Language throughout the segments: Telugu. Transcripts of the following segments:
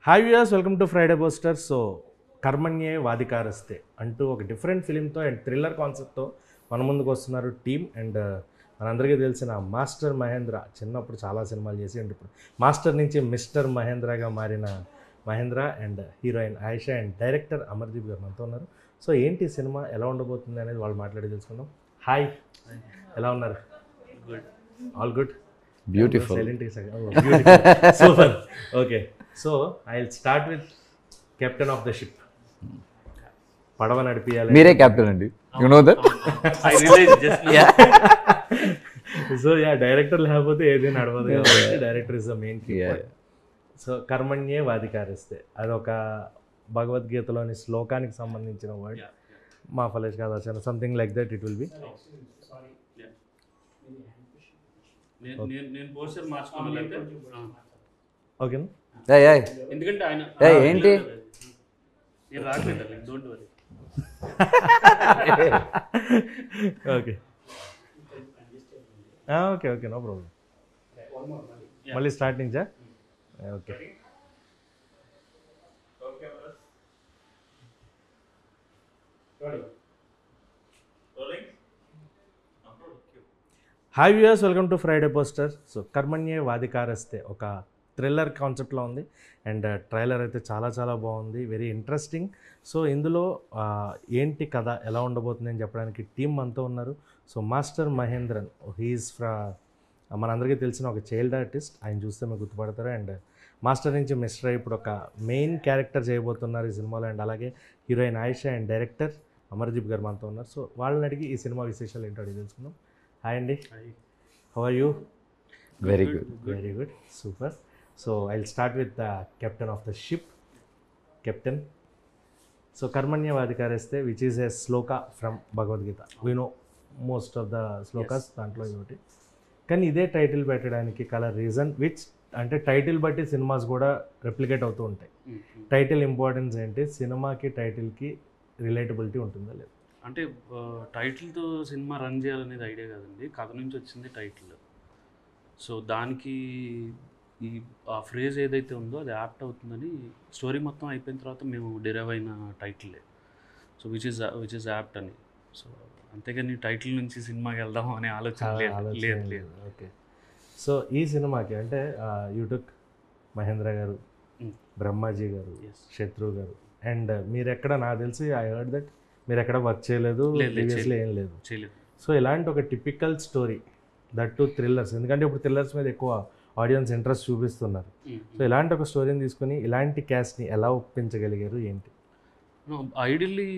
Hi viewers, welcome to Friday poster. So Karmanye Vadhikaraste అంటూ ఒక డిఫరెంట్ ఫిలింతో అండ్ థ్రిల్లర్ కాన్సెప్ట్తో మన ముందుకు వస్తున్నారు టీమ్. అండ్ మనందరికీ తెలిసిన మాస్టర్ మహేంద్ర చిన్నప్పుడు చాలా సినిమాలు చేసి అండ్ ఇప్పుడు మాస్టర్ నుంచి మిస్టర్ మహేంద్రగా మారిన Mahendra and heroine Ayesha and director Amardeep garu మనతో ఉన్నారు. సో ఏంటి సినిమా ఎలా ఉండబోతుంది అనేది వాళ్ళు మాట్లాడి తెలుసుకుందాం. హాయ్, ఎలా ఉన్నారు? Good, all good, beautiful, super. Okay, so I will start with captain of the ship. పడవ నడిపియాలి, మీరే క్యాప్టెన్ అండి, you know that. I realized just now. So ya, director లేకపోతే ఏది నడవదు కాబట్టి director is the main key. So Karmanye Vadhikaraste అదొక భగవద్గీతలోని శ్లోకానికి సంబంధించిన వర్డ్. మా ఫలేష్ కాదు, something like that it will be. నేను పోస్టర్ మార్చుకోవాలంటే ఓకేనా? ఎందుకంటే ఆయన ఏంటి నేను రావట్లేదు, don't worry. Okay okay okay, no problem. మళ్ళీ స్టార్ట్ నుంచా? Okay. Hi viewers, welcome to Friday poster. So Karmanye Vadhikaraste ఒక థ్రిల్లర్ కాన్సెప్ట్లో ఉంది అండ్ ట్రైలర్ అయితే చాలా చాలా బాగుంది, వెరీ ఇంట్రెస్టింగ్. సో ఇందులో ఏంటి కథ ఎలా ఉండబోతుంది అని చెప్పడానికి టీం అంతా ఉన్నారు. సో మాస్టర్ మహేంద్రన్, హీఈస్ మనందరికీ తెలిసిన ఒక చైల్డ్ ఆర్టిస్ట్. ఆయన చూస్తే మీరు గుర్తుపడతారు. అండ్ మాస్టర్ నుంచి మిస్టర్ ఇప్పుడు ఒక మెయిన్ క్యారెక్టర్ చేయబోతున్నారు ఈ సినిమాలో. అండ్ అలాగే heroine Ayesha and director Amardeep garu మనతో ఉన్నారు. సో వాళ్ళని అడిగి ఈ సినిమా విశేషాలు ఏంటో అడిగి తెలుసుకుందాం. హాయ్ అండి, how are you? Very good. Very good, super. So I will start with the captain of the ship. Captain, so కర్మణ్య వాదికారస్తే which is a shloka from Bhagavad Gita. We know most of the shlokas, దాంట్లో ఇదొకటి. కానీ ఇదే టైటిల్ పెట్టడానికి కలర్ రీజన్ విచ్ అంటే టైటిల్ బట్టి సినిమాస్ కూడా రెప్లికేట్ అవుతూ ఉంటాయి. టైటిల్ ఇంపార్టెన్స్ ఏంటి? సినిమాకి టైటిల్కి రిలేటబిలిటీ ఉంటుందా లేదా? అంటే టైటిల్తో సినిమా రన్ చేయాలనేది ఐడియా కాదండి, కథ నుంచి వచ్చింది టైటిల్. సో దానికి ఆ ఫ్రేజ్ ఏదైతే ఉందో అది యాప్ట్ అవుతుందని స్టోరీ మొత్తం అయిపోయిన తర్వాత మేము డిరైవ్ అయిన టైటిలే. సో విచ్ ఇస్ యాప్ట్ అని. సో అంతేగాని టైటిల్ నుంచి సినిమాకి వెళ్దాం అనే ఆలోచన లేదు. ఓకే, సో ఈ సినిమాకి అంటే యూట్యూబ్ మహేంద్ర గారు, బ్రహ్మాజీ గారు, శత్రు గారు అండ్ మీరు ఎక్కడ, నాకు తెలిసి ఐ హర్డ్ దట్ మీరు ఎక్కడ వర్క్ చేయలేదు, ప్రీవియస్లీ ఏం లేదు. సో ఇలాంటి ఒక typical story, that to thrillers, ఎందుకంటే ఇప్పుడు థ్రిల్లర్స్ మీద ఎక్కువ ఆడియన్స్ ఇంట్రెస్ట్ చూపిస్తున్నారు. సో ఇలాంటి ఒక స్టోరీని తీసుకొని ఇలాంటి క్యాస్ట్ని ఎలా ఒప్పించగలిగారు ఏంటి? ఐడియల్లీ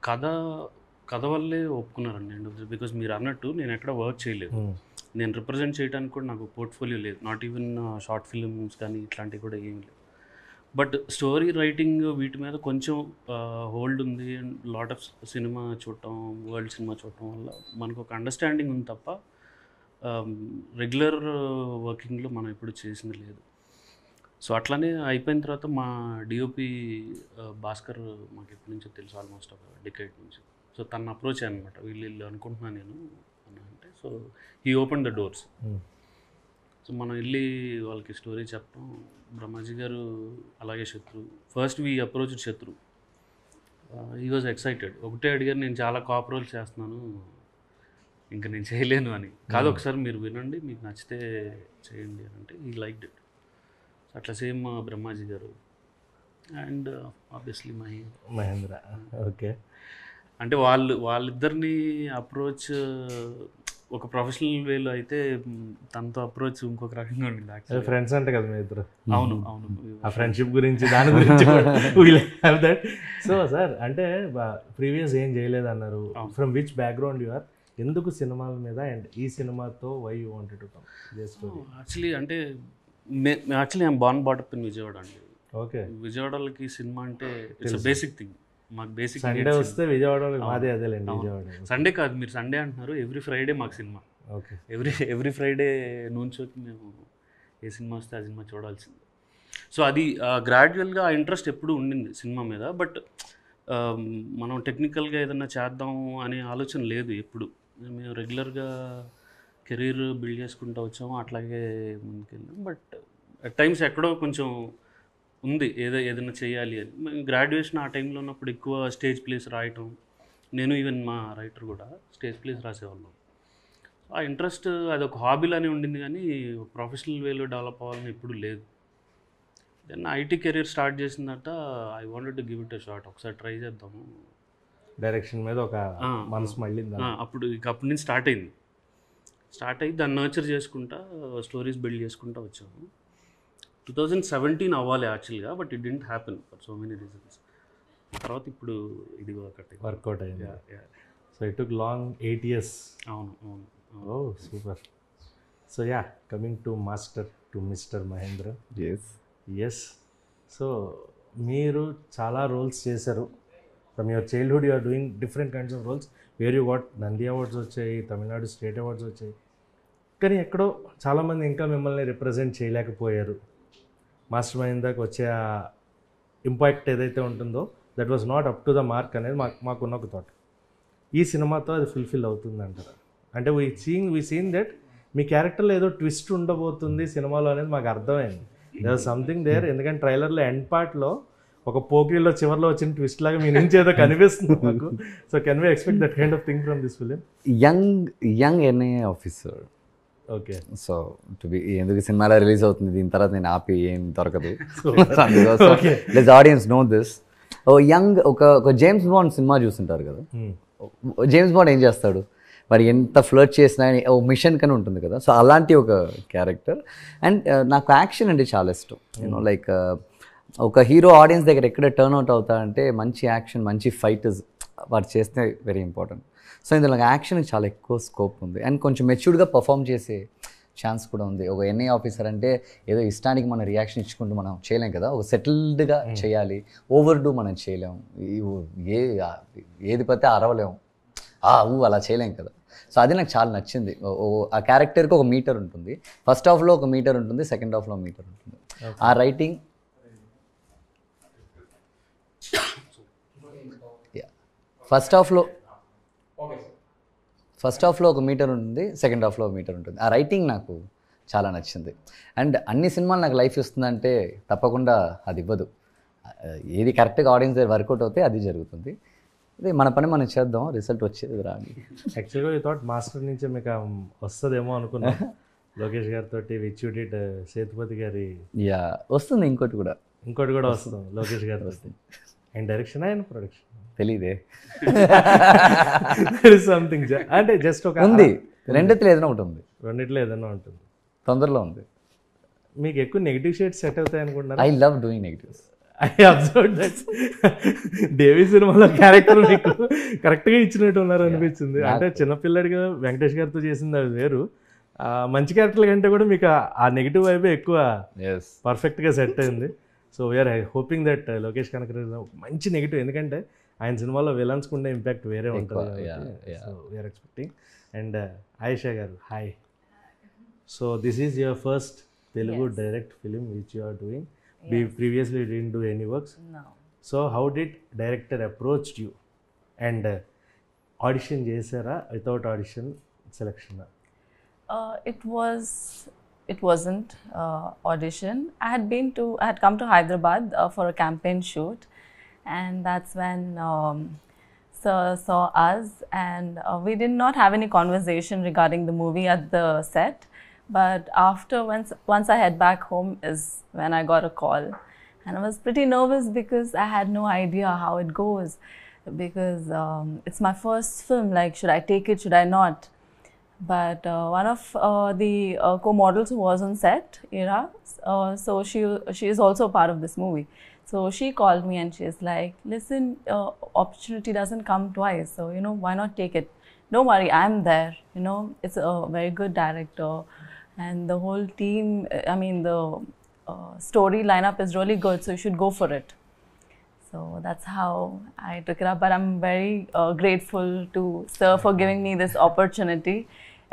కథ వల్లే ఒప్పుకున్నారండి. బికాజ్ మీరు అన్నట్టు నేను ఎక్కడ వర్క్ చేయలేదు, నేను రిప్రజెంట్ చేయడానికి కూడా నాకు పోర్ట్ఫోలియో లేదు, నాట్ ఈవెన్ షార్ట్ ఫిల్మ్స్ కానీ ఇట్లాంటివి కూడా ఏం లేవు. బట్ స్టోరీ రైటింగ్ వీటి మీద కొంచెం హోల్డ్ ఉంది. అండ్ లాట్ ఆఫ్ సినిమా చూడటం, వరల్డ్ సినిమా చూడటం వల్ల మనకు ఒక అండర్స్టాండింగ్ ఉంది తప్ప రెగ్యులర్ వర్కింగ్లో మనం ఎప్పుడు చేసింది లేదు. సో అట్లానే అయిపోయిన తర్వాత మా డిఓపి భాస్కర్ మాకు ఎప్పటి నుంచో తెలుసు, ఆల్మోస్ట్ ఒక డికేడ్ నుంచి. సో తను అప్రోచ్ అనమాట, వీళ్ళు అనుకుంటున్నాను నేను అంటే. So he open the doors. So మనం వెళ్ళి వాళ్ళకి స్టోరీ చెప్పడం, బ్రహ్మాజీ గారు అలాగే శత్రు, ఫస్ట్ వీ అప్రోచ్ శత్రు. He was excited. ఒకటే అడిగారు, నేను చాలా కాప్ రోల్ చేస్తున్నాను, ఇంకా నేను చేయలేను అని. కాదు, ఒకసారి మీరు వినండి, మీకు నచ్చితే చేయండి అని అంటే హీ లైక్డ్ ఇట్. అట్లా సేమ్ బ్రహ్మాజీ గారు అండ్ ఆబ్వియస్లీ మహేంద్ర. ఓకే, అంటే వాళ్ళిద్దరిని అప్రోచ్ ఒక ప్రొఫెషనల్ వేలో అయితే తనతో అప్రోచ్ ఇంకొక రకంగా ఉండింది. ఫ్రెండ్స్ అంటే కదా మీ ఇద్దరు? అవును, ఆ ఫ్రెండ్షిప్ గురించి, దాని గురించి దట్. సో సార్, అంటే ప్రీవియస్ ఏం చేయలేదు అన్నారు. From which background you are? ఎందుకు సినిమాల మీద అండ్ ఈ సినిమాతో why you wanted to come this story? Actually అంటే I'm born brought up in Vijayawada అండి. ఓకే, విజయవాడకి సినిమా అంటే ఇట్స్ బేసిక్ థింగ్. మాకు బేసిక్ సండే వస్తే విజయవాడ మాదే, అదేలేండి విజయవాడ. సండే కాదు, మీరు సండే అంటున్నారు, ఎవ్రీ ఫ్రైడే మాకు cinema. Okay, every Friday noon షోకి మేము ఏ సినిమా వస్తే ఆ సినిమా చూడాల్సింది. సో అది గ్రాడ్యువల్గా ఆ ఇంట్రెస్ట్ ఎప్పుడు ఉండింది సినిమా మీద. బట్ మనం టెక్నికల్గా ఏదైనా చేద్దాం అనే ఆలోచన లేదు ఎప్పుడు. మేము రెగ్యులర్గా కెరీర్ బిల్డ్ చేసుకుంటూ వచ్చాము, అట్లాగే ముందుకెళ్ళాం. బట్ అట్ టైమ్స్ ఎక్కడో కొంచెం ఉంది ఏదైనా చేయాలి అని. గ్రాడ్యుయేషన్ ఆ టైంలో ఉన్నప్పుడు ఎక్కువ స్టేజ్ ప్లేస్ రాయటం, నేను ఈవెన్ మా రైటర్ కూడా స్టేజ్ ప్లేస్ రాసేవాళ్ళం. ఆ ఇంట్రెస్ట్ అదొక హాబీలానే ఉండింది కానీ ప్రొఫెషనల్ వేలో డెవలప్ అవ్వాలని ఎప్పుడు లేదు. దెన్ ఐటీ కెరీర్ స్టార్ట్ చేసిందట, I wanted to give it a shot, ఒకసారి ట్రై చేద్దాము. డైరెక్షన్ మీద ఒక మనసు మళ్ళీ అప్పటి నుంచి స్టార్ట్ అయ్యి దాన్ని నర్చర్ చేసుకుంటా స్టోరీస్ బిల్డ్ చేసుకుంటా వచ్చాము. 2017 అవ్వాలి యాక్చువల్గా, but it didn't happen for so many reasons. తర్వాత ఇప్పుడు ఇది వర్కౌట్ అయింది. So it took long 8 years. అవును. Oh super. So coming to master to mister Mahendra. Yes. So మీరు చాలా రోల్స్ చేశారు. From your childhood you are doing different kinds of roles where you got Nandi awards వచ్చాయి, తమిళనాడు స్టేట్ అవార్డ్స్ వచ్చాయి. కానీ ఎక్కడో చాలామంది ఇంకా మిమ్మల్ని రిప్రజెంట్ చేయలేకపోయారు. మాస్టర్ మహేంద్రకి వచ్చే ఆ ఇంపాక్ట్ ఏదైతే ఉంటుందో that was not up to the mark అనేది మాకున్న ఒక థాట్. ఈ సినిమాతో అది ఫుల్ఫిల్ అవుతుంది అంటారా? అంటే వీ సీన్ దట్ మీ క్యారెక్టర్లో ఏదో ట్విస్ట్ ఉండబోతుంది సినిమాలో అనేది మాకు అర్థమైంది. There something there. ఎందుకంటే ట్రైలర్లో ఎండ్ పార్ట్లో ఒక పోకిరిలో చివరిలో వచ్చిన ట్విస్ట్ లాగా మీ నుంచి ఏదో కనిపిస్తుంది మాకు. So can we expect that kind of thing from this film? Young NIA officer. Okay. So to be ఎందుకు సినిమాలో రిలీజ్ అవుతుంది, దీని తర్వాత నేను ఆపి ఏం దొరకదు. Let's audience know this. Young ఒక జేమ్స్ బాండ్ సినిమా చూస్తుంటారు కదా, జేమ్స్ బాండ్ ఏం చేస్తాడు, మరి ఎంత ఫ్లర్ట్ చేసినా ఓ మిషన్ కని ఉంటుంది కదా. సో అలాంటి ఒక క్యారెక్టర్. అండ్ నాకు యాక్షన్ అంటే చాలా ఇష్టం. యూనో లైక్ ఒక హీరో ఆడియన్స్ దగ్గర ఎక్కడ టర్న్ అవుట్ అవుతాడంటే మంచి యాక్షన్, మంచి ఫైటర్స్ వాడు చేస్తే వెరీ ఇంపార్టెంట్. సో ఇందులో యాక్షన్కి చాలా ఎక్కువ స్కోప్ ఉంది అండ్ కొంచెం మెచ్యూర్డ్గా పర్ఫామ్ చేసే ఛాన్స్ కూడా ఉంది. ఒక ఎన్ఐ ఆఫీసర్ అంటే ఏదో ఇష్టానికి మనం రియాక్షన్ ఇచ్చుకుంటూ మనం చేయలేం కదా, ఒక సెటిల్డ్గా చేయాలి. ఓవర్ డూ మనం చేయలేము, ఏది పడితే అరవలేము, అలా చేయలేం కదా. సో అది నాకు చాలా నచ్చింది. ఆ క్యారెక్టర్కి ఒక మీటర్ ఉంటుంది, ఫస్ట్ హాఫ్లో ఒక మీటర్ ఉంటుంది, సెకండ్ హాఫ్లో మీటర్ ఉంటుంది. ఆ రైటింగ్ ఫస్ట్ హాఫ్లో ఒక మీటర్ ఉంటుంది, సెకండ్ హాఫ్లో ఒక మీటర్ ఉంటుంది. ఆ రైటింగ్ నాకు చాలా నచ్చింది. అండ్ అన్ని సినిమాలు నాకు లైఫ్ ఇస్తుందంటే తప్పకుండా అది ఇవ్వదు. ఏది కరెక్ట్గా ఆడియన్స్ దగ్గర వర్కౌట్ అవుతే అది జరుగుతుంది. అదే మన పని మనం చేద్దాం, రిజల్ట్ వచ్చేది రాని. యాక్చువల్గా ఈ థాట్ మాస్టర్ నుంచే మీకు వస్తుందేమో అనుకున్నా. లోకేష్ గారితో విచ్ యూ డిడ్ సేతుపతి గారి వస్తుంది, ఇంకోటి కూడా వస్తుంది లోకేష్ గారితో వస్తుంది. అండ్ డైరెక్షన్ అండ్ ప్రొడక్షన్ తెలీదే సంథింగ్ అంటే జస్ట్ ఒక ఉంది, రెండిట్లో ఏదైనా ఒకటి ఉంది, రెండిట్లో ఏదైనా ఉంటుంది, తొందరలో ఉంది. మీకు ఎక్కువ నెగిటివ్ షేడ్స్ సెట్ అవుతాయి అనుకుంటున్నారు? I love doing negatives. I observe that Devi సినిమాలో క్యారెక్టర్ మీకు కరెక్ట్గా ఇచ్చినట్టు ఉన్నారు అనిపించింది. అంటే చిన్నపిల్లడిగా వెంకటేష్ గారితో చేసింది అది వేరు, మంచి క్యారెక్టర్ల కంటే కూడా మీకు ఆ నెగిటివ్ వైపే ఎక్కువ పర్ఫెక్ట్గా సెట్ అయింది. So we're hoping that Lokesh Kanagaraj మంచి నెగిటివ్, ఎందుకంటే ఆయన సినిమాలో విలన్స్కి ఉండే ఇంపాక్ట్ వేరే ఉంటుంది కాబట్టి. So we're expecting. And Ayesha garu, hi. So this is your first Telugu direct film which you are doing. Previously you didn't do any works? No. So how did director approached you and audition chesara without audition selection? It wasn't audition. I had come to Hyderabad for a campaign shoot, and that's when Sir saw us, and we did not have any conversation regarding the movie at the set. But after once I head back home is when I got a call, and I was pretty nervous because I had no idea how it goes, because it's my first film. Like, should I take it? Should I not? But one of the co-models who was on set, Ira, so she is also a part of this movie. So she called me and she's like, "Listen, opportunity doesn't come twice. So why not take it? Don't worry, I'm there. It's a very good director." And the whole team, I mean, the story lineup is really good, so you should go for it. So that's how I took it up. But I'm very grateful to Sir for giving me this opportunity.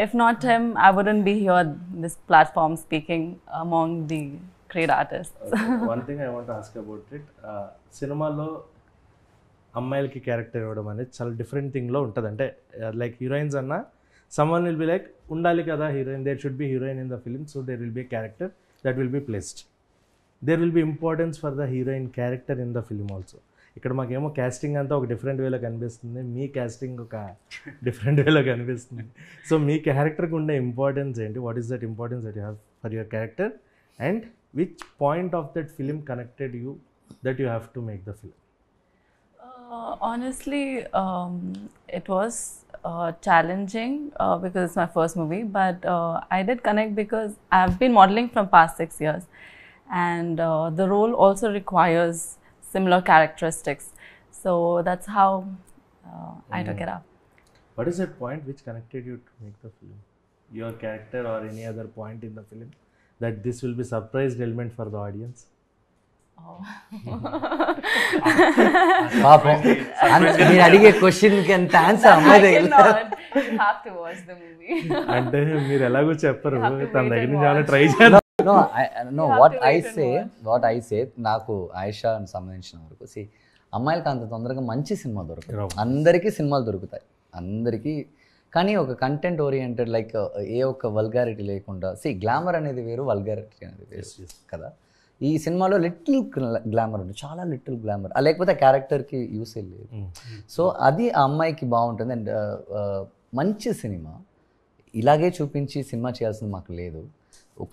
If not him, I wouldn't be here on this platform speaking among the great artists. One thing I want to ask about it, సినిమాలో అమ్మాయిలకి క్యారెక్టర్ ఇవ్వడం అనేది చాలా డిఫరెంట్ థింగ్లో ఉంటుంది. అంటే లైక్ హీరోయిన్స్ అన్న someone will be like, ఉండాలి కదా heroine, there should be heroine in the film, so there will be a character that will be placed. There will be importance for the heroine character in the film also. ఇక్కడ మాకేమో క్యాస్టింగ్ అంతా ఒక డిఫరెంట్ వేలో కనిపిస్తుంది, మీ క్యాస్టింగ్ ఒక డిఫరెంట్ వేలో కనిపిస్తుంది. సో మీ క్యారెక్టర్కి ఉండే ఇంపార్టెన్స్ ఏంటి? What is that importance that you have for your character and which point of that film connected you that you have to make the film? Honestly, it was challenging because it's my first movie, but I did connect because I've been modeling from past 6 years, and the role also requires similar characteristics. So that's how I took it up. What is that point which connected you to make the film? Your character or any other point in the film that this will be surprise element for the audience? పాపం మీరు అడిగే క్వశ్చన్కి ఎంత ఆన్సర్ అమ్మాయి దగ్గర. You have to watch the movie. అంటే మీరు ఎలాగో చెప్పరు, have to తన wait దగ్గర and నుంచి ఏమైనా watch. ట్రై చేయాలి. No, what I say నాకు ఆయిషా సంబంధించిన వరకు అమ్మాయిలకి అంత తొందరగా మంచి సినిమా దొరకదు. అందరికీ సినిమాలు దొరుకుతాయి, అందరికీ. కానీ ఒక కంటెంట్ ఓరియంటెడ్ లైక్ ఏ ఒక్క వల్గారిటీ లేకుండా గ్లామర్ అనేది వేరు, వల్గారిటీ అనేది వేరు కదా. ఈ సినిమాలో లిటిల్ గ్లామర్ ఉంది, చాలా లిటిల్ గ్లామర్, లేకపోతే ఆ క్యారెక్టర్కి యూసే లేదు. సో అది ఆ అమ్మాయికి బాగుంటుంది. అండ్ మంచి సినిమా ఇలాగే చూపించి సినిమా చేయాల్సింది మాకు లేదు,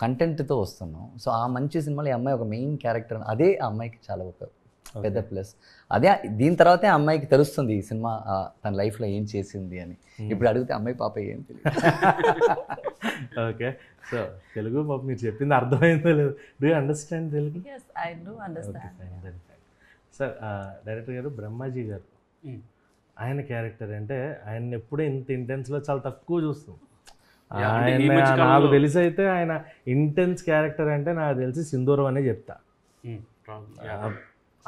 కంటెంట్తో వస్తున్నాం. సో ఆ మంచి సినిమాలో ఈ అమ్మాయి ఒక మెయిన్ క్యారెక్టర్, అదే ఆ అమ్మాయికి చాలా ఒక పెద్ద ప్లస్. అదే దీని తర్వాతే ఆ అమ్మాయికి తెలుస్తుంది ఈ సినిమా తన లైఫ్లో ఏం చేసింది అని. ఇప్పుడు అడిగితే అమ్మాయి పాప ఏం తెలియదు. ఓకే, సో తెలుగు పాప మీరు చెప్పింది అర్థమైందో లేదు. Do you understand Telugu? Yes, I do understand. Sir, director గారు బ్రహ్మాజీ గారు, ఆయన క్యారెక్టర్ అంటే ఆయన ఎప్పుడూ ఇంత ఇంటెన్స్లో చాలా తక్కువ చూస్తాం. ఆయన నాకు తెలిసి అయితే ఆయన ఇంటెన్స్ క్యారెక్టర్ అంటే నాకు తెలిసి సింధూరం అనే చెప్తా.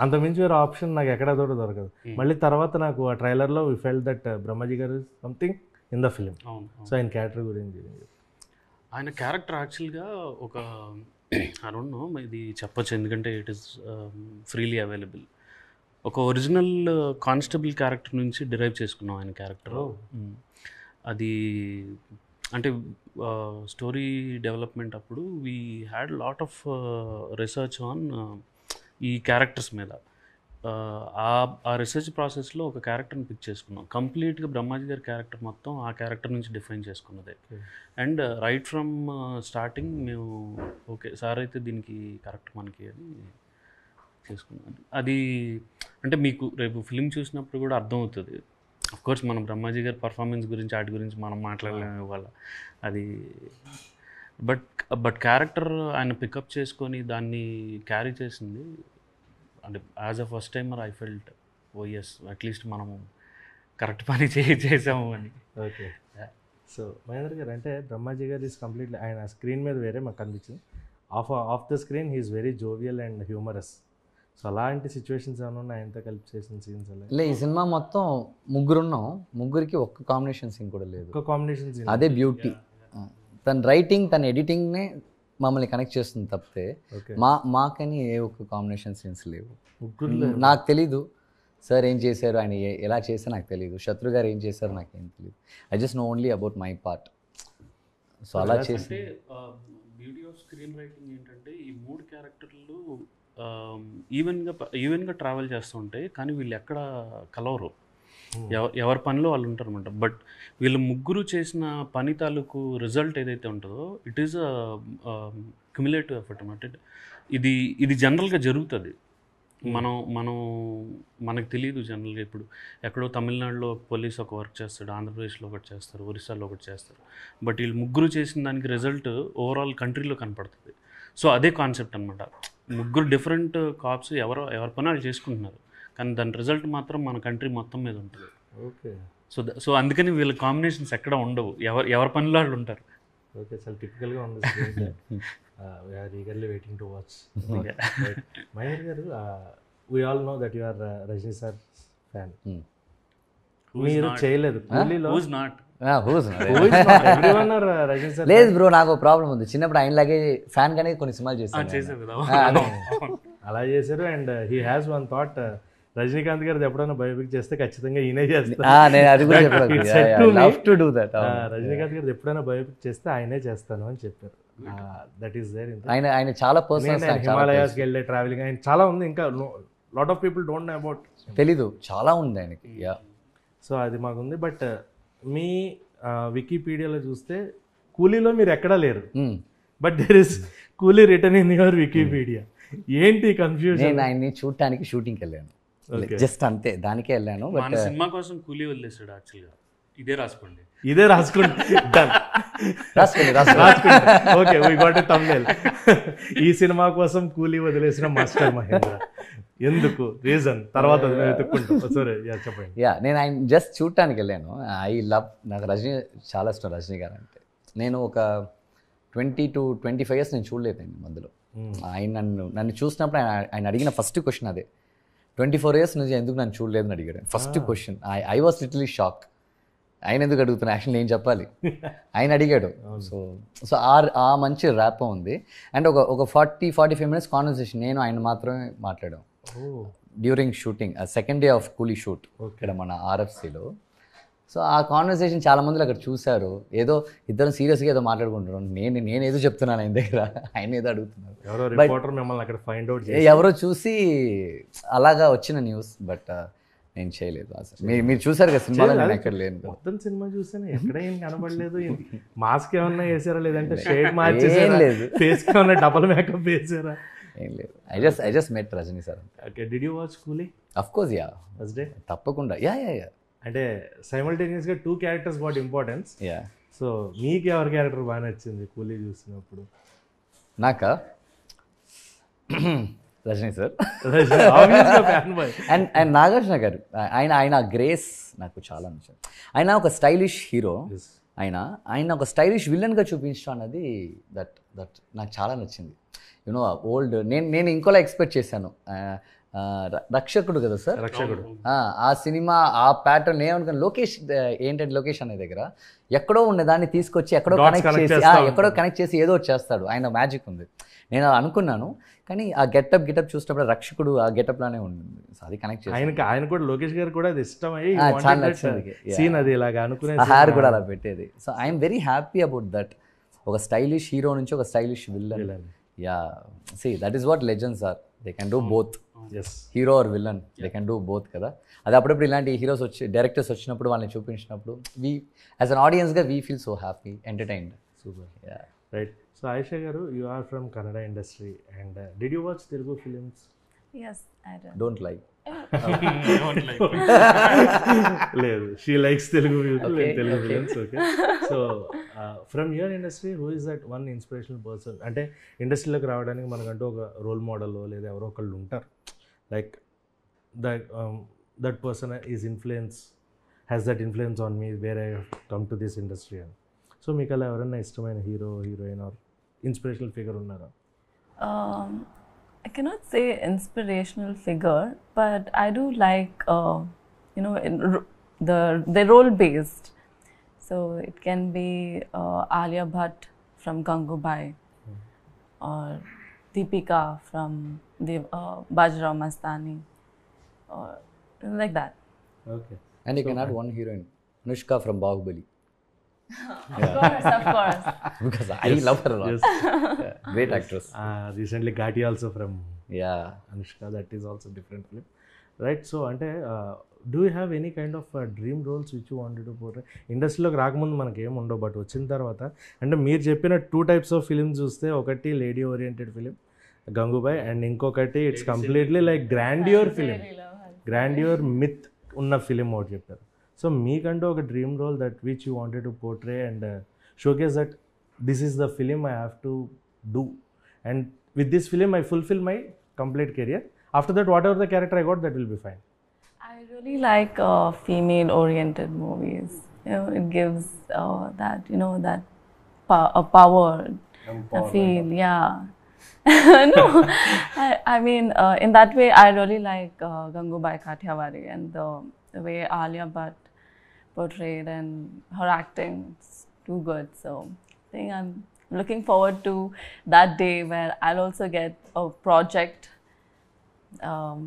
అంతమించి వేరే ఆప్షన్ నాకు ఎక్కడ దొరకదు. మళ్ళీ తర్వాత నాకు ఆ ట్రైలర్లో వి ఫెల్ట్ దట్ బ్రహ్మాజీ గారు something in the film. So ఆయన క్యారెక్టర్ గురించి, ఆయన క్యారెక్టర్ యాక్చువల్గా ఒక ఐ డోంట్ నో ఇది చెప్పొచ్చు ఎందుకంటే ఇట్ ఈస్ ఫ్రీలీ అవైలబుల్. ఒక ఒరిజినల్ కానిస్టేబుల్ క్యారెక్టర్ నుంచి డిరైవ్ చేసుకున్నాం ఆయన క్యారెక్టర్. అది అంటే స్టోరీ డెవలప్మెంట్ అప్పుడు we had lot of research on ఈ క్యారెక్టర్స్ మీద. ఆ రీసెర్చ్ ప్రాసెస్లో ఒక క్యారెక్టర్ని పిక్ చేసుకున్నాం. కంప్లీట్గా బ్రహ్మాజీ గారి క్యారెక్టర్ మొత్తం ఆ క్యారెక్టర్ నుంచి డిఫైన్ చేసుకున్నదే. అండ్ రైట్ ఫ్రమ్ స్టార్టింగ్ మేము ఓకే సార్ అయితే దీనికి కరెక్ట్ మనకి అని చేసుకున్నాం. అది అంటే మీకు రేపు ఫిలిం చూసినప్పుడు కూడా అర్థమవుతుంది. అఫ్కోర్స్ మనం బ్రహ్మాజీ గారి పర్ఫార్మెన్స్ గురించి వాటి గురించి మనం మాట్లాడలేము ఇవాళ అది. బట్ క్యారెక్టర్ ఆయన పికప్ చేసుకొని దాన్ని క్యారీ చేసింది. అంటే as a first timer I felt OS at least మనము కరెక్ట్ పని చేసాము అని. ఓకే, సో మహేంద్ర గారు అంటే బ్రహ్మాజీ గారు ఈజ్ కంప్లీట్లీ ఆయన స్క్రీన్ మీద వేరే మాకు కనిపించింది. Of the screen he's very jovial and humorous. So అలాంటి సిచ్యువేషన్స్ ఏమైనా ఉన్నాయి ఆయనతో కలిపి చేసిన సీన్స్? అలా ఈ సినిమా మొత్తం ముగ్గురున్నాం, ముగ్గురికి ఒక్క కాంబినేషన్ సీన్ కూడా లేదు. ఒక కాంబినేషన్ సీన్, అదే బ్యూటీ. తన రైటింగ్ తన ఎడిటింగ్నే మమ్మల్ని కనెక్ట్ చేస్తుంది తప్పితే మాకని ఏ ఒక్క కాంబినేషన్ సీన్స్ లేవు. నాకు తెలీదు సార్ ఏం చేశారు, ఆయన ఎలా చేశారో నాకు తెలియదు, శత్రు గారు ఏం చేశారో నాకేం తెలియదు. I just know only about my part. So అలా చేసి బ్యూటీ ఆఫ్ స్క్రీన్ రైటింగ్ ఏంటంటే ఈ మూడు క్యారెక్టర్లు ఈవెన్గా ట్రావెల్ చేస్తుంటాయి కానీ వీళ్ళు ఎక్కడ కలవరు, ఎవరి పనిలో వాళ్ళు ఉంటారు అనమాట. బట్ వీళ్ళు ముగ్గురు చేసిన పని తాలూకు రిజల్ట్ ఏదైతే ఉంటుందో ఇట్ ఈస్ క్యుములేటివ్ ఎఫర్ట్ అనమాట. ఇది జనరల్గా జరుగుతుంది. మనకు తెలియదు జనరల్గా. ఇప్పుడు ఎక్కడో తమిళనాడులో పోలీస్ ఒక వర్క్ చేస్తాడు, ఆంధ్రప్రదేశ్లో ఒకటి చేస్తారు, ఒరిస్సాలో ఒకటి చేస్తారు. బట్ వీళ్ళు ముగ్గురు చేసిన దానికి రిజల్ట్ ఓవరాల్ కంట్రీలో కనపడుతుంది. సో అదే కాన్సెప్ట్ అనమాట. ముగ్గురు డిఫరెంట్ కాప్స్ ఎవరి పని వాళ్ళు చేసుకుంటున్నారు కానీ దాని రిజల్ట్ మాత్రం మన కంట్రీ మొత్తం మీద ఉంటుంది. ఓకే, సో అందుకని వీళ్ళ కాంబినేషన్స్ ఎక్కడ ఉండవు, ఎవరి పనిలో వాళ్ళు ఉంటారు. ఓకే, చాలా టిపికల్గా ఉంది. We're eagerly waiting to watch. Mahendra garu, we all know that you are Rajini sir fan. మీరు చేయలేదు కూలీలో? లేదు బ్రో, నాకు ప్రాబ్లం ఉంది. చిన్నప్పుడు ఆయనలాగే ఫ్యాన్ గానే కొన్ని సినిమాలు చేశాను. అలా చేశారు. And he has one thought, Rajinikanth గారు ఎప్పుడైనా బయోపిక్ చేస్తే ఖచ్చితంగా ఈయనే చేస్తారు. రజనీకాంత్ గారు ఎప్పుడైనా బయోపిక్ చేస్తే ఆయనే చేస్తాను అని చెప్పారు. దట్ ఈస్ దేర్ ఇన్ ఆయన చాలా పర్సనల్ హిమాలయాస్కి వెళ్ళే ట్రావెలింగ్ ఆయన చాలా ఉంది, ఇంకా lot of people don't know about. తెలీదు, చాలా ఉంది ఆయనకి. యా, సో అది మాకుంది. బట్ మీ వికీపీడియాలో చూస్తే కూలీలో మీరు ఎక్కడా లేరు, బట్ దెర్ ఇస్ కూలీ రిటర్న్ ఇన్ యువర్ వికీపీడియా. ఏంటి కన్ఫ్యూజన్? నేను ఆయన్ని చూడటానికి షూటింగ్కి వెళ్ళాను, జస్ట్ అంతే, దానికే వెళ్ళాను. మన సినిమా కోసం కూలీ వదిలేసాడు యాక్చువల్గా. ఇదే రాసుకోండి, ఇదే రాసుకోండి, డన్. రాసుకోండి. Okay, we got a thumbnail. ఈ సినిమా కోసం కూలీ వదిలేసిన మాస్టర్ మహేంద్ర. ఎందుకు రీజన్ తర్వాత వెతుక్కుంటాం. సరే చెప్పండి. యా, నేను ఆయన జస్ట్ చూడటానికి వెళ్ళాను. ఐ లవ్, నాకు రజనీ చాలా ఇష్టం, రజనీ గారు అంటే. నేను ఒక 20 to 25 years నేను చూడలేదు ఆయన మధ్యలో. ఆయన నన్ను చూసినప్పుడు ఆయన అడిగిన ఫస్ట్ క్వశ్చన్ అదే, 24 years నుంచి ఎందుకు నన్ను చూడలేదు అని అడిగాడు first question. I was littlely shock. ఆయన ఎందుకు అడుగుతున్నా, యాక్చువల్లీ నేను చెప్పాలి, ఆయన అడిగాడు. సో ఆ మంచి ర్యాప్ ఉంది. అండ్ ఒక 40-45 minutes కాన్వర్సేషన్ నేను ఆయన మాత్రమే మాట్లాడాం during shooting, second day of కూలీ షూట్ ఇక్కడ మన RFCలో. సో ఆ కాన్వర్సేషన్ చాలా మంది అక్కడ చూశారు. ఏదో ఇద్దరం సీరియస్గా ఏదో మాట్లాడుకుంటున్నాం, నేను ఏదో చెప్తున్నాను ఆయన దగ్గర, ఆయన ఏదో అడుగుతున్నారు. ఎవరో చూసి అలాగా వచ్చిన న్యూస్. బట్ నేను చేయలేదు అసలు. మీరు చూసారు కదా సినిమాలో, నేను ఎక్కడ లేను. మొత్తం సినిమా చూసాను, ఎక్కడ ఏం కనబడలేదు. మాస్క్ ఏమన్నా వేసారా, లేదంటే షేడ్ మార్చేసారా, లేదు, ఫేస్ కి ఏమన్నా డబుల్ మేకప్ వేసారా? ఏం లేదు. I just met Rajini sir. Okay, did you watch Coolie? Of course, ya, first day తప్పకుండా. యా. అంటే సైమల్టేనియస్గా 2 characters got importance. Ya. So మీకు ఎవరి క్యారెక్టర్ బాగా నచ్చింది కూలీ చూసినప్పుడు? నాకా రజనీ సార్ అండ్ నాగార్జున గారు. ఆయన గ్రేస్ నాకు చాలా నచ్చింది. ఆయన ఒక స్టైలిష్ హీరో, ఆయన ఒక స్టైలిష్ విలన్గా చూపించడం అన్నది దట్ నాకు చాలా నచ్చింది. యూనో ఓల్డ్, నేను ఇంకోలా ఎక్స్పెక్ట్ చేశాను. రక్షకుడు కదా సార్, రక్షకుడు. ఆ సినిమా ఆ ప్యాటర్న్ ఏమనుకున్నాను. లోకేష్ అనే దగ్గర ఎక్కడో ఉన్నదాన్ని తీసుకొచ్చి ఎక్కడో కనెక్ట్ చేసి ఏదో చేస్తాడు. ఆయన మ్యాజిక్ ఉంది. నేను అనుకున్నాను, కానీ ఆ గెటప్ చూసినప్పుడు రక్షకుడు ఆ గెటప్ లానే ఉంటుంది. అది కనెక్ట్ చేసి ఆయన కూడా లోకేష్ గారు కూడా అది ఇష్టం అయ్యి చాలా నచ్చింది. సీన్ అది ఇలాగా అనుకునే హ్యార్ కూడా అలా పెట్టేది. So I'm very happy about that. ఒక స్టైలిష్ హీరో నుంచి ఒక stylish villain. Ya, see that is what legends are. They can do both, hero or villain, they can do both కదా. అది అప్పుడప్పుడు ఇలాంటి హీరోస్ డైరెక్టర్స్ వచ్చినప్పుడు వాళ్ళని చూపించినప్పుడు యాజ్ అన్ ఆడియన్స్గా we feel so happy, entertained. Super. Ya, right. So Ayesha garu, you are from Kannada industry and did you watch Telugu films? Yes, I did. Don't like. లేదు, she likes Telugu films. Okay, so from your industry who is that one inspirational person? అంటే ఇండస్ట్రీలోకి రావడానికి మనకంటూ ఒక రోల్ మోడల్ లేదా ఎవరో ఒకళ్ళు ఉంటారు, like that person is has that influence on me where I come to this industry అని. సో మీకు అలా ఎవరైనా ఇష్టమైన hero, heroine or inspirational figure ఉన్నారా? I cannot say inspirational figure, but I do like, they're role based. So it can be Alia Bhatt from Gangubai, or Deepika from the Bajrao Mastani, or like that. Okay. And you can add one heroine, Anushka from Bahubali. Of course. Because I love her a lot. Yes. Yeah, great actress. Recently Ghati also from Yeah. Anushka, that is also different film. Right, so అంటే do you have any kind of dream roles which you wanted to portray? ఇండస్ట్రీలోకి రాకముందు మనకి ఏమి ఉండవు, బట్ వచ్చిన తర్వాత అంటే మీరు చెప్పిన 2 types ఆఫ్ ఫిలిమ్స్ చూస్తే, ఒకటి lady oriented film Gangubai, and ఇంకొకటి it's completely like grandeur film, grandeur myth ఉన్న ఫిలిం ఒకటి చెప్పారు. సో మీకంటూ ఒక dream role that which you wanted to portray and showcase that this is the film I have to do, and with this film I fulfil my complete career. After that, whatever the character I got, that will be fine. I really like female-oriented movies. It gives that, that power. I feel, yeah. No, I mean, in that way, I really like Gangubai Kathiawadi and the way Alia Bhatt portrayed and her acting. It's too good. So I think I'm looking forward to that day where I'll also get a project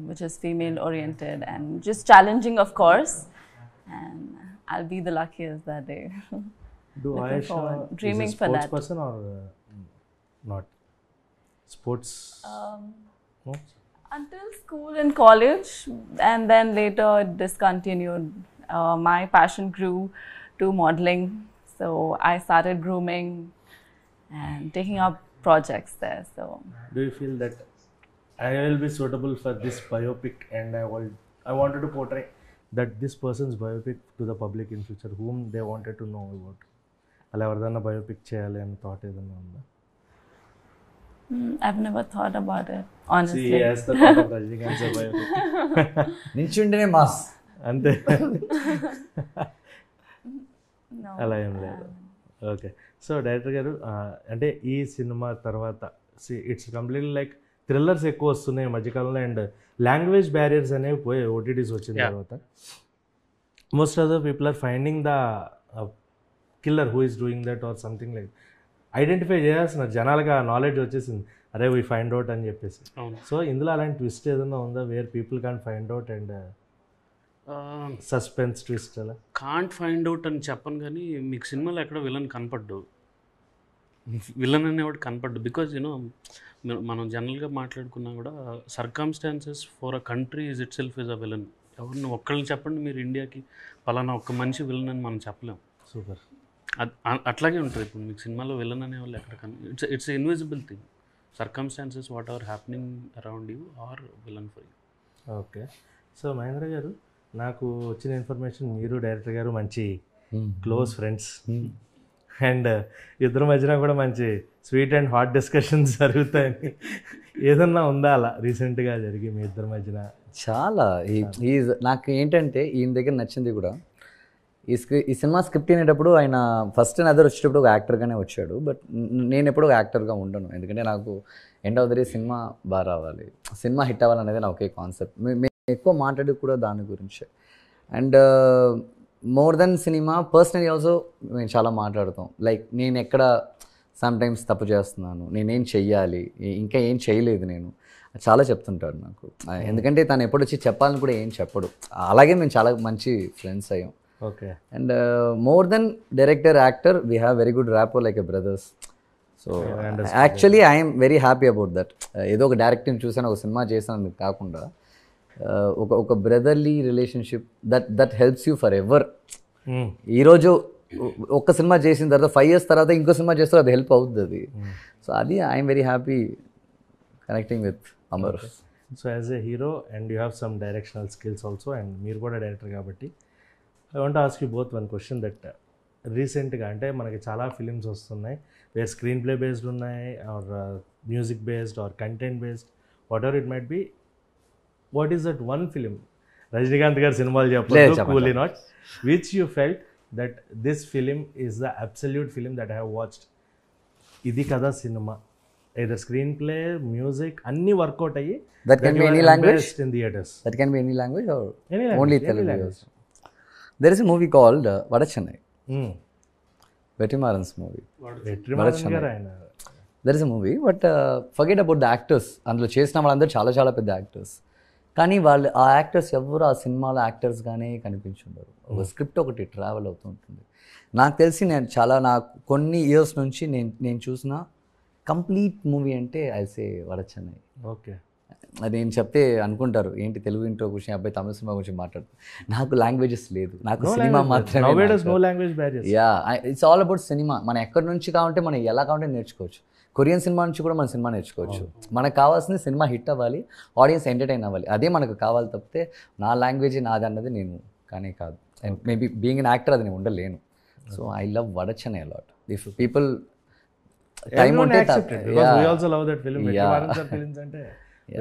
which is female oriented and just challenging, of course, and I'll be the luckiest that day. Do Aisha dreaming is a for sports that person or not sports Until school and college, and then later it discontinued. My passion grew to modeling, so I started grooming and taking up projects there. So, do you feel that I will be suitable for this biopic and I wanted to portray that this person's biopic to the public in future whom they wanted to know about? అలా ఎవరిదన్నా బయోపిక్ చేయాలి అని థాట్ ఏదన్నా ఉందా? I've never thought about it, honestly. See, as the thought of Rajinikanth's biopic. నించుంటేనే మాస్. అంతే. No. అలా ఏం లేదు. ఓకే, సో డైరెక్టర్ గారు అంటే ఈ సినిమా తర్వాత ఇట్స్ కంప్లీట్లీ లైక్ థ్రిల్లర్స్ ఎక్కువ వస్తున్నాయి ఈ మధ్యకాలంలో అండ్ లాంగ్వేజ్ బ్యారియర్స్ అనేవి పోయి ఓటీటీస్ వచ్చిన తర్వాత most of the people are finding the killer who is doing that or something like identify చేయాల్సిన జనాలుగా నాలెడ్జ్ వచ్చేసింది, అరే వీ ఫైండ్ అవుట్ అని చెప్పేసి. సో ఇందులో అలాంటి ట్విస్ట్ ఏదైనా ఉందా where people can find out and suspense twist అలా? కాంట్ ఫైండ్ అవుట్ అని చెప్పను, కానీ మీకు సినిమాలో ఎక్కడ విలన్ కనపడ్డు, విలన్ అనేవాడు కనపడ్డు. బికాజ్ యూనో మనం జనరల్గా మాట్లాడుకున్నా కూడా circumstances for a country is it self is a villain. ఎవరిని ఒక్కళ్ళని చెప్పండి మీరు ఇండియాకి పలానా ఒక్క మనిషి విలన్ అని మనం చెప్పలేం. సూపర్. అట్లాగే ఉంటుంది ఇప్పుడు మీకు సినిమాలో విలన్ అనేవాళ్ళు ఎక్కడ it's invisible thing. Circumstances whatever happening around you are villain for you. Okay, so Mahendra garu నాకు వచ్చిన ఇన్ఫర్మేషన్ మీరు డైరెక్టర్ గారు మంచి క్లోజ్ ఫ్రెండ్స్ అండ్ ఇద్దరి మధ్యన కూడా మంచి స్వీట్ అండ్ హాట్ డిస్కషన్స్ జరుగుతాయని ఏదన్నా ఉందా అలా రీసెంట్గా జరిగి మీ ఇద్దరి మధ్యన? చాలా నాకు ఏంటంటే ఈయన దగ్గర నచ్చింది కూడా ఈ సినిమా స్క్రిప్ట్ వినేటప్పుడు ఆయన ఫస్ట్ నదర్ వచ్చేటప్పుడు ఒక యాక్టర్గానే వచ్చాడు. బట్ నేను ఎప్పుడు ఒక యాక్టర్గా ఉండను, ఎందుకంటే నాకు end of the day cinema బాగా రావాలి, సినిమా హిట్ అవ్వాలనేది నా ఒకే కాన్సెప్ట్. మేము ఎక్కువ మాట్లాడేది కూడా దాని గురించే. And more then cinema personally also మేము చాలా మాట్లాడతాం. లైక్ నేను ఎక్కడ సమ్టైమ్స్ తప్పు చేస్తున్నాను, నేనేం చెయ్యాలి, ఇంకా ఏం చేయలేదు నేను చాలా చెప్తుంటాడు నాకు. ఎందుకంటే తను ఎప్పుడు వచ్చి చెప్పాలని కూడా ఏం చెప్పడు. అలాగే మేము చాలా మంచి ఫ్రెండ్స్ అయ్యాం. Okay, and more then director actor we have very good rapport like a brothers. So actually I'm very happy about that. ఏదో ఒక డైరెక్టర్ని చూసాను, ఒక సినిమా చేసాను కాకుండా ఒక brotherly relationship that helps you for ever. ఈరోజు ఒక్క సినిమా చేసిన తర్వాత 5 years తర్వాత ఇంకో సినిమా చేస్తారు, అది హెల్ప్ అవుతుంది. సో అది I'm very happy connecting with Amar. So as a hero and you have some directional skills also and మీరు కూడా డైరెక్టర్ కాబట్టి I want ask you both one question that రీసెంట్గా అంటే మనకి చాలా ఫిలిమ్స్ వస్తున్నాయి వేర్ స్క్రీన్ ప్లే బేస్డ్ ఉన్నాయి or music based or content based whatever it might be. What is that one film Rajinikanth garu సినిమాలు చెప్పలేదు Coolie not which you felt that this film is the absolute film that I have watched, ఇది కదా సినిమా, either screenplay, music, అన్ని వర్కౌట్ అయ్యి that can be any language in theaters? That can be any language or any language, only Telugu? There is a movie called Vadachennai. Vettimaran's movie. Vettimaran గారు ఆయన. There is a movie, but forget about the actors. అందులో చేసిన వాళ్ళందరూ చాలా చాలా పెద్ద యాక్టర్స్, కానీ వాళ్ళు ఆ యాక్టర్స్ ఎవరు ఆ సినిమాలో యాక్టర్స్గానే కనిపించుండరు. ఒక స్క్రిప్ట్ ఒకటి ట్రావెల్ అవుతూ ఉంటుంది. నాకు తెలిసి నాకు కొన్ని ఇయర్స్ నుంచి నేను చూసిన కంప్లీట్ మూవీ అంటే ఐ సే వడచెన్నై. ఓకే, అది నేను చెప్తే అనుకుంటారు ఏంటి తెలుగు ఇంట్లో గురించి అబ్బాయి తమిళ సినిమా గురించి మాట్లాడుతాను. నాకు లాంగ్వేజెస్ లేదు, నాకు సినిమా మాత్రమే. Yeah, it's all about cinema. మనం ఎక్కడి నుంచి కావాలంటే మనం ఎలా కావాలంటే నేర్చుకోవచ్చు. కొరియన్ సినిమా నుంచి కూడా మన సినిమా నేర్చుకోవచ్చు. మనకు కావాల్సింది సినిమా హిట్ అవ్వాలి, ఆడియన్స్ ఎంటర్టైన్ అవ్వాలి, అదే మనకు కావాలి. తప్పితే నా లాంగ్వేజ్ నాది అన్నది నేను కానీ కాదు. And maybe being an actor అది నేను ఉండలేను. So I love Vada Chennai a lot. If people time ఉంటే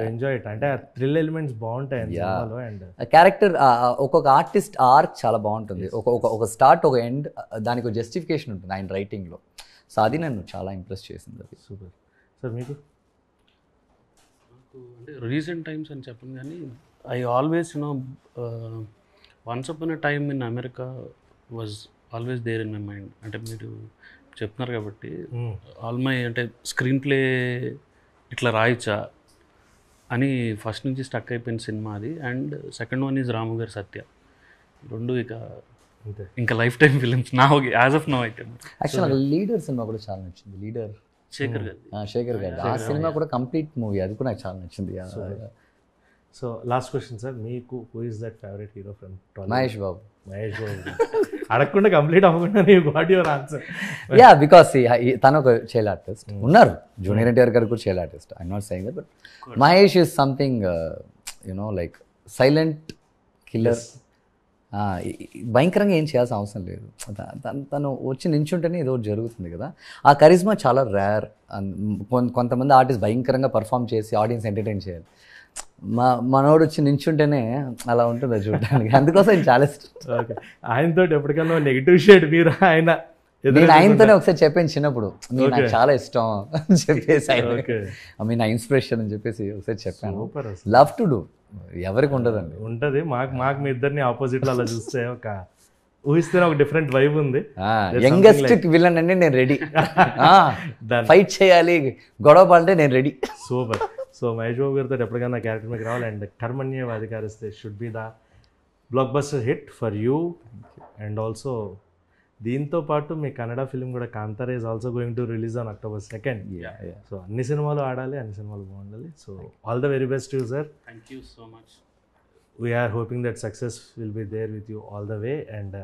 ఎంజాయ్ ఇట్, అంటే థ్రిల్ ఎలిమెంట్స్ బాగుంటాయి సినిమాలో. అండ్ క్యారెక్టర్ ఒక్కొక్క ఆర్టిస్ట్ ఆర్క్ చాలా బాగుంటుంది. ఒక స్టార్ట్ ఒక ఎండ్, దానికి ఒక జస్టిఫికేషన్ ఉంటుంది ఆయన రైటింగ్లో. సో అది నన్ను చాలా ఇంప్రెస్ చేసింది. అది సూపర్. సార్ మీకు? అంటే రీసెంట్ టైమ్స్ అని చెప్పను, కానీ I always once upon a time in America was always there in my mind. అంటే మీరు చెప్తున్నారు కాబట్టి అంటే స్క్రీన్ ప్లే ఇట్లా రాయచ్చా అని ఫస్ట్ నుంచి స్టక్ అయిపోయిన సినిమా అది. అండ్ సెకండ్ వన్ ఈజ్ రాము గారి సత్య. రెండు ఇంకా లైఫ్ టైం ఫిలిమ్స్ నా యాజ్ ఆఫ్ నో అయితే. యాక్చువల్గా లీడర్ సినిమా కూడా చాలా నచ్చింది. లీడర్ శేఖర్ గారి శేఖర్ గారు ఆ సినిమా కూడా కంప్లీట్ మూవీ, అది కూడా నాకు చాలా నచ్చింది. సో లాస్ట్ క్వశ్చన్ సార్, మీకు who is that favourite hero from Mahesh Babu. Mahesh Babu. అడగకుండా కంప్లీట్ అవ్వకుండా you got your answer. Ya, because తను ఒక చైల్డ్ ఆర్టిస్ట్, ఉన్నారు జూనియర్ ఎన్టీఆర్ గారు కూడా child artist, I'm not saying that, but Mahesh is something you know like silent killer. భయంకరంగా ఏం చేయాల్సిన అవసరం లేదు, తను వచ్చి నించుంటేనే ఏదో ఒకటి జరుగుతుంది కదా. ఆ కరిజ్మా చాలా రేర్. కొంతమంది ఆర్టిస్ట్ భయంకరంగా పర్ఫామ్ చేసి ఆడియన్స్ ఎంటర్టైన్ చేయాలి, మనోడు వచ్చి నించుంటేనే అలా ఉంటుంది అది చూడడానికి. అందుకోసం ఆయన చాలా ఇష్టం. ఓకే, ఆయనతో ఎప్పటికన్నా నెగిటివ్ షేడ్ మీరు ఆయన నేను ఆయనతోనే ఒకసారి చెప్పాను చిన్నప్పుడు, మీరు నాకు చాలా ఇష్టం అని చెప్పేసి నా ఇన్స్పిరేషన్ అని చెప్పేసి ఒకసారి చెప్పాను. లవ్ టు డూ ఎవరికి ఉండదండి, ఉంటుంది. మాకు మీ ఇద్దరిని ఆపోజిట్లో అలా చూస్తే ఒక ఊహిస్తేనే ఒక డిఫరెంట్ వైబ్ ఉంది. యంగెస్ట్ విలన్ అంటే నేను రెడీ, ఫైట్ చేయాలి, గొడవ పడితే నేను ready. Super. So Mahesh Babu గారితో ఎప్పటికైనా క్యారెక్టర్ మీకు రావాలి. And Karmanya Vadhikaraste should be the blockbuster hit for you. And also దీంతో పాటు మీ కన్నడ ఫిలిం కూడా Kantara is also going to release on October 2nd. So అన్ని సినిమాలు ఆడాలి, అన్ని సినిమాలు బాగుండాలి. So all the very best you sir. Thank you so much. We're hoping that success will be there with you all the way. And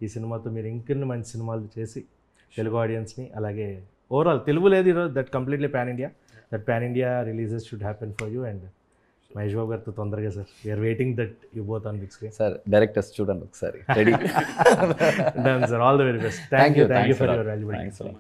ఈ సినిమాతో మీరు ఇంకొన్ని మంచి సినిమాలు చేసి తెలుగు ఆడియన్స్ని, అలాగే ఓవరాల్ తెలుగు లేదు ఈరోజు, that completely pan India, that pan India releases should happen for you. And Mahesh Babu గారితో తొందరగా sir, we're waiting that you both on big screen. Sir directors చూడండి ఒకసారి, ready. Done sir, all the very best. Thank you for your valuable time.